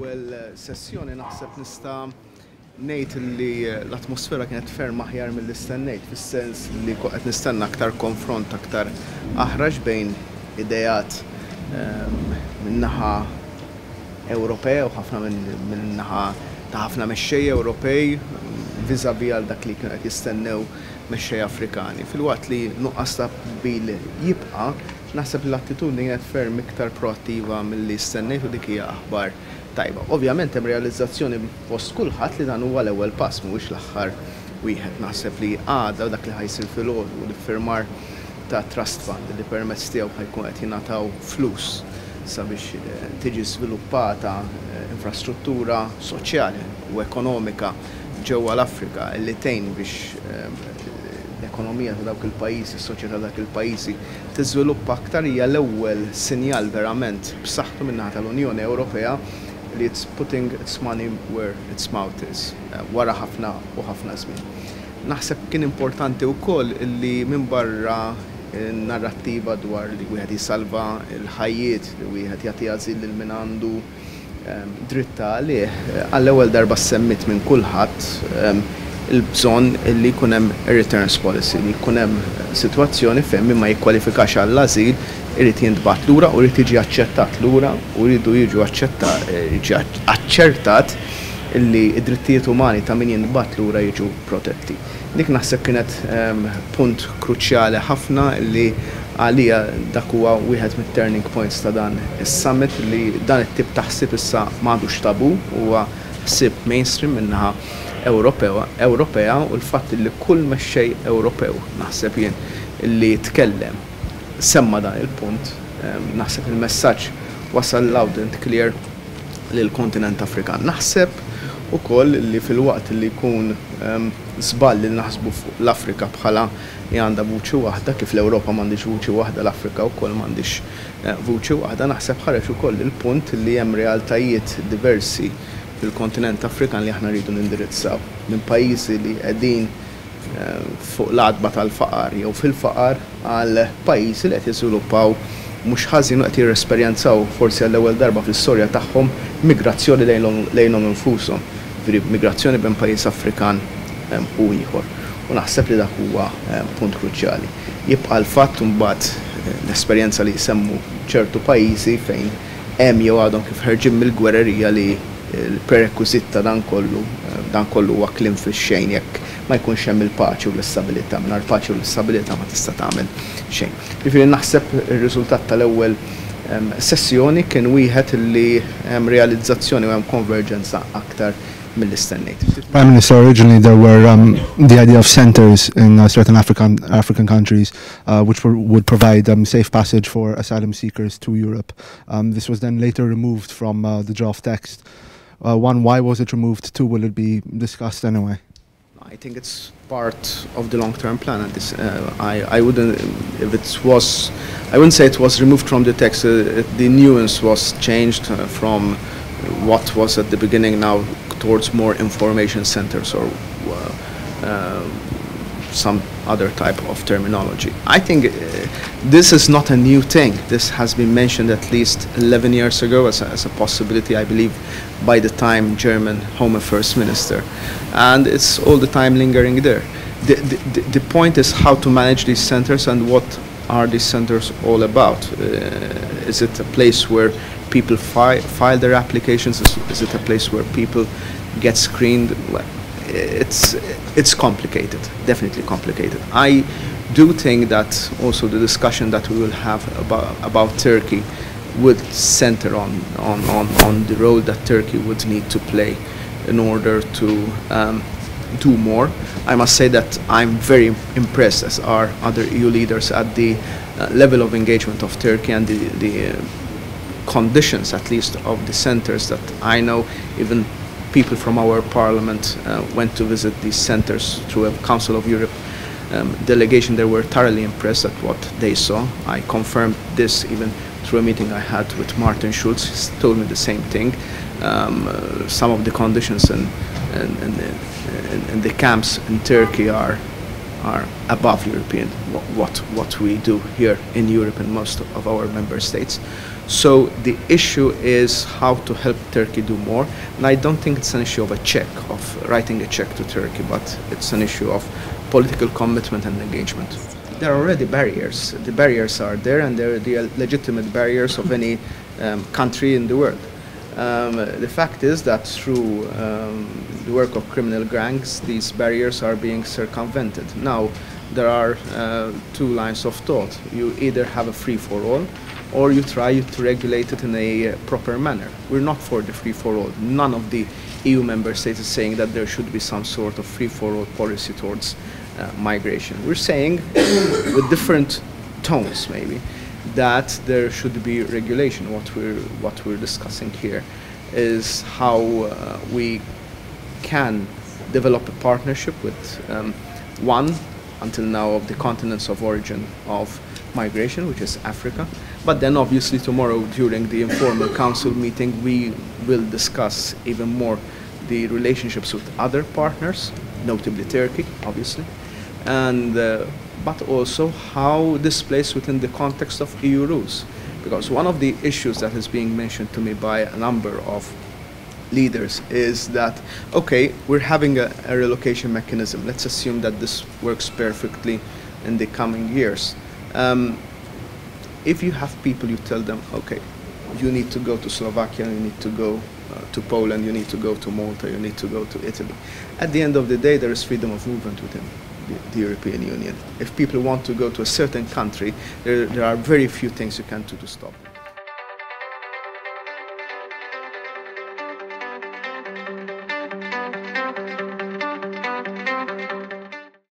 l-ewwel sessjoni naħseb nista' ngħid li l-atmosfera kienet ferm aħjar mill-istennejt, fis-sens li qed nistenna aktar konfront, aktar aħraġ bejn idejat min-naħa Ewropea u ħafna min-naħa ta' ħafna mexxejja Ewropej viżavi għal dak li kienu qed jistennew mexxejja Afrikani. Fil-waqt li nuqqas ta' qbil jibqa', naħseb l-attitudni kienet ferm iktar proattiva milli stennejt u dik hija aħbar tajba. Ovvjament hemm realizzazzjoni fost kulħadd li dan huwa l-ewwel pass mhuwiex l-aħħar wieħed. Naħseb li għada dak li ħajsir fil-għodu u l-iffirmar ta' trust fund li permezz tiegħu ħajkun qed jingħataw flus sabiex tiġi żviluppata infrastruttura soċjali u ekonomika ġewwa l-Afrika li tgħin biex l-ekonomija ta' dawk il-pajjiżi, s-soċjetà ta' dak il-pajjiżi tiżviluppa aktar hija l-ewwel sinjal verament b'saħħtu min-naħa tal-Unjoni Ewropea li it's putting its money where its mouth is wara ħafna u ħafna żmien. Naħseb kien importanti wkoll li minn barra narrattiva dwar li wieħed jisalva l-ħajjiet, li wieħed jagħti għażil lil min għandu dritta għalih, għall-ewwel darba semmit minn kulħadd il-bżonn li jkun hemm returns policy, li jkun hemm sitwazzjoni fejn min ma jikkwalifikax għall-ażil irid jintbagħat lura u jrid jiġi aċċettat lura u jridu jiġu aċċertat illi id-drittijiet umani ta' min jintbagħat lura jiġu protetti. Dik naħseb kienet punt kruċjali ħafna li għalija dak huwa wieħed mit-turning points ta' dan is-summit li dan it-tip ta' ħsieb issa m'għadux tabu huwa ħsieb mainstream minnaħa Ewropea u l-fatt li kull mexxej Ewropew naħseb jien li tkellem semma dan il-punt, naħseb il-messaġġ wasal loud and clear lill-kontinent Afrikan. Naħseb ukoll li fil-waqt li jkun żball li naħsbu fuq l-Afrika bħala li għandha vuċi waħda kif l-Ewropa m'għandix vuċi waħda, l-Afrika wkoll m'għandix vuċi waħda, naħseb ħareġ ukoll il-punt li hemm realtajiet diversi fil-kontinent Afrikan li aħna rridu nindirizzaw minn pajjiżi li qegħdin fuq l-adba tal-faqar jew fil-faqar għal pajjiżi li qed jiżviluppaw mhux ħażin u qed jirresperjenzaw forsi għall-ewwel darba fl-istorja tagħhom migrazzjoni lejnhom infushom, migrazzjoni bejn pajjiż Afrikan u ieħor. U naħseb li dak huwa punt kruċjali. Jibqa' l-fatt mbagħad l-esperjenza li jsemmu ċertu pajjiżi fejn hemm jew għadhom kif ħerġin mill-gwererija li il-prerequisit ta' dan kollu huwa kliem fix-xejn jekk ma jkunx hemm il-paċi u l-istabilità. Mingħajr paċi u l-istabilità ma tista' tagħmel xejn. Jiġifieri naħseb ir-riżultat tal-ewwel sessjoni kien wieħed li hemm realizzazzjoni u hemm konverġenza aktar mill-istennejt. Prime Minister, originally there were the idea of centers in certain African countries which would provide safe passage for asylum seekers to Europe. This was then later removed from the draft text. One, why was it removed? Two, will it be discussed anyway? I think it's part of the long-term plan. And this, I wouldn't, if it was, I wouldn't say it was removed from the text. The nuance was changed from what was at the beginning now towards more information centers or some other type of terminology. I think this is not a new thing. This has been mentioned at least 11 years ago as a possibility, I believe, by the time German Home Affairs Minister. And it's all the time lingering there. The point is how to manage these centers and what are these centers all about. Is it a place where people file their applications? Is it a place where people get screened? It's complicated, definitely complicated. I do think that also the discussion that we will have about Turkey would center on the role that Turkey would need to play in order to do more. I must say that I'm very impressed, as are other EU leaders, at the level of engagement of Turkey and the conditions, at least, of the centers that I know. Even people from our parliament went to visit these centers through a Council of Europe delegation. They were thoroughly impressed at what they saw. I confirmed this even through a meeting I had with Martin Schulz. He told me the same thing. Some of the conditions and the camps in Turkey are are above European, what we do here in Europe and most of our member states. So the issue is how to help Turkey do more, and I don't think it's an issue of a check, of writing a check to Turkey, but it's an issue of political commitment and engagement. There are already barriers. The barriers are there, and they're the legitimate barriers of any country in the world. The fact is that through the work of criminal gangs, these barriers are being circumvented. Now, there are two lines of thought. You either have a free-for-all, or you try to regulate it in a proper manner. We're not for the free-for-all. None of the EU member states is saying that there should be some sort of free-for-all policy towards migration. We're saying, with different tones maybe, that there should be regulation. What we're discussing here is how we can develop a partnership with one, until now, of the continents of origin of migration, which is Africa. But then obviously tomorrow during the informal council meeting we will discuss even more the relationships with other partners, notably Turkey, obviously, and but also how this plays within the context of EU rules. Because one of the issues that is being mentioned to me by a number of leaders is that, okay, we're having a relocation mechanism. Let's assume that this works perfectly in the coming years. If you have people, you tell them, okay, you need to go to Slovakia, you need to go to Poland, you need to go to Malta, you need to go to Italy. At the end of the day, there is freedom of movement within the European Union. If people want to go to a certain country, there are very few things you can do to stop.